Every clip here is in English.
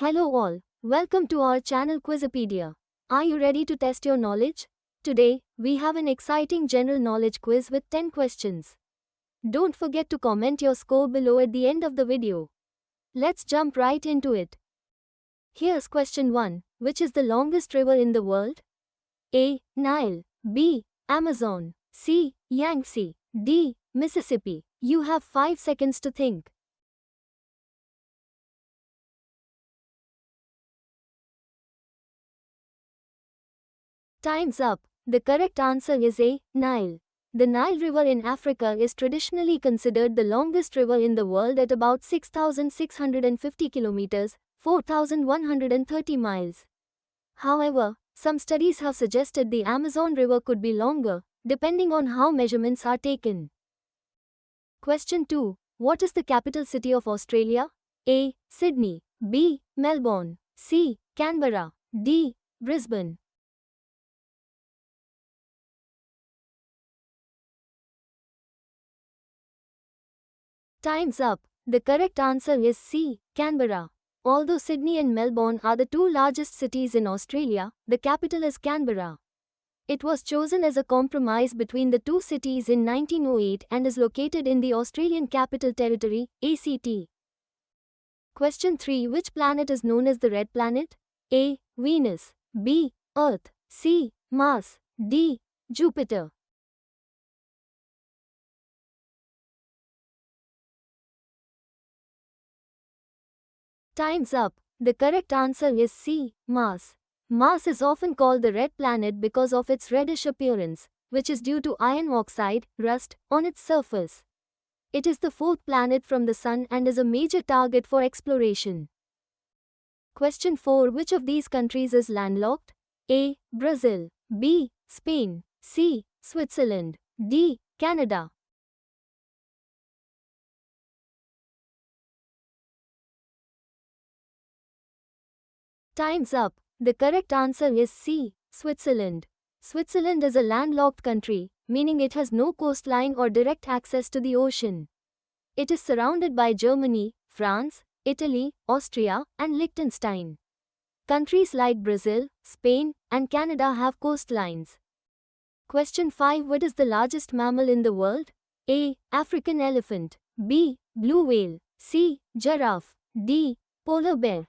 Hello all, welcome to our channel Quizipedia. Are you ready to test your knowledge? Today, we have an exciting general knowledge quiz with 10 questions. Don't forget to comment your score below at the end of the video. Let's jump right into it. Here's question 1. Which is the longest river in the world? A. Nile. B. Amazon. C. Yangtze. D. Mississippi. You have 5 seconds to think. Time's up. The correct answer is A. Nile. The Nile River in Africa is traditionally considered the longest river in the world at about 6,650 kilometers, 4,130 miles. However, some studies have suggested the Amazon River could be longer, depending on how measurements are taken. Question 2. What is the capital city of Australia? A. Sydney. B. Melbourne. C. Canberra. D. Brisbane. Time's up. The correct answer is C. Canberra. Although Sydney and Melbourne are the two largest cities in Australia, the capital is Canberra. It was chosen as a compromise between the two cities in 1908 and is located in the Australian Capital Territory, ACT. Question 3. Which planet is known as the red planet? A. Venus. B. Earth. C. Mars. D. Jupiter. Time's up. The correct answer is C. Mars. Mars is often called the red planet because of its reddish appearance, which is due to iron oxide, rust, on its surface. It is the fourth planet from the Sun and is a major target for exploration. Question 4. Which of these countries is landlocked? A. Brazil. B. Spain. C. Switzerland. D. Canada. Time's up. The correct answer is C. Switzerland. Switzerland is a landlocked country, meaning it has no coastline or direct access to the ocean. It is surrounded by Germany, France, Italy, Austria, and Liechtenstein. Countries like Brazil, Spain, and Canada have coastlines. Question 5. What is the largest mammal in the world? A. African elephant. B. Blue whale. C. Giraffe. D. Polar bear.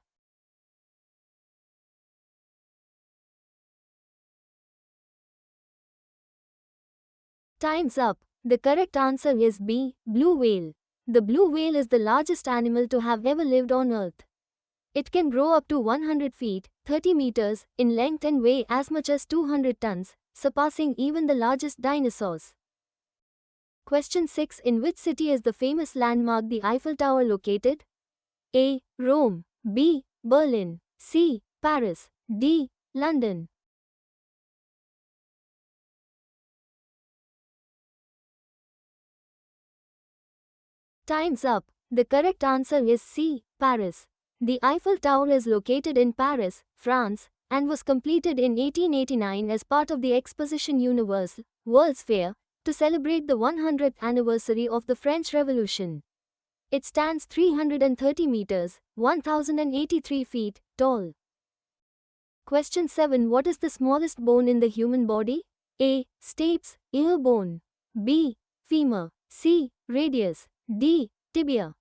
Time's up. The correct answer is B. Blue whale. The blue whale is the largest animal to have ever lived on Earth. It can grow up to 100 feet, 30 meters, in length and weigh as much as 200 tons, surpassing even the largest dinosaurs. Question 6. In which city is the famous landmark the Eiffel Tower located? A. Rome. B. Berlin. C. Paris. D. London. Time's up. The correct answer is C. Paris. The Eiffel Tower is located in Paris, France, and was completed in 1889 as part of the Exposition Universelle, World's Fair, to celebrate the 100th anniversary of the French Revolution. It stands 330 meters, 1083 feet, tall. Question 7. What is the smallest bone in the human body? A. Stapes, ear bone. B. Femur. C. Radius. D. Tibia.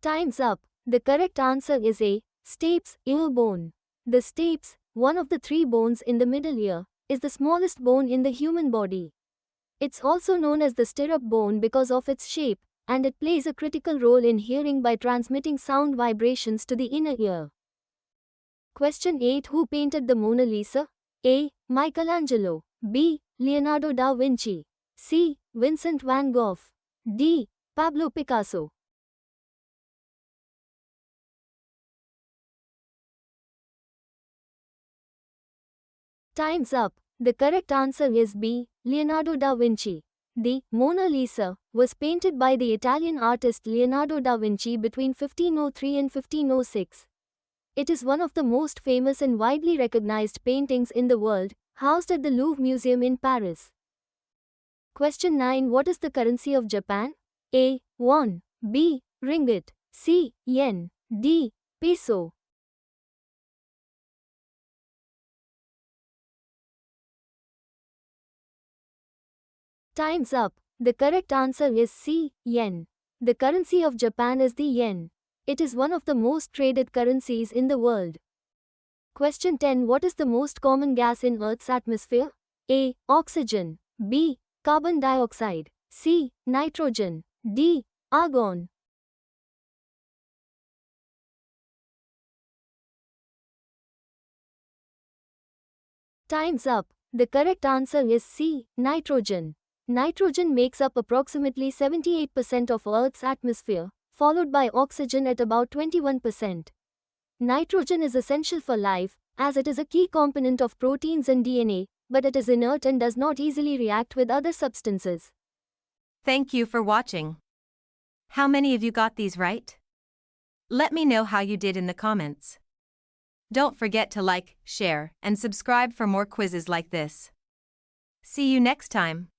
Time's up. The correct answer is A. Stapes, ear bone. The stapes, one of the three bones in the middle ear, is the smallest bone in the human body. It's also known as the stirrup bone because of its shape, and it plays a critical role in hearing by transmitting sound vibrations to the inner ear. Question 8. Who painted the Mona Lisa? A. Michelangelo. B. Leonardo da Vinci. C. Vincent van Gogh. D. Pablo Picasso. Time's up. The correct answer is B. Leonardo da Vinci. The Mona Lisa was painted by the Italian artist Leonardo da Vinci between 1503 and 1506. It is one of the most famous and widely recognized paintings in the world, housed at the Louvre Museum in Paris. Question 9. What is the currency of Japan? A. Won. B. Ringgit. C. Yen. D. Peso. Time's up. The correct answer is C. Yen. The currency of Japan is the yen. It is one of the most traded currencies in the world. Question 10. What is the most common gas in Earth's atmosphere? A. Oxygen. B. Carbon dioxide. C. Nitrogen. D. Argon. Time's up. The correct answer is C. Nitrogen. Nitrogen makes up approximately 78% of Earth's atmosphere, followed by oxygen at about 21%. Nitrogen is essential for life, as it is a key component of proteins and DNA, but it is inert and does not easily react with other substances. Thank you for watching. How many of you got these right? Let me know how you did in the comments. Don't forget to like, share, and subscribe for more quizzes like this. See you next time.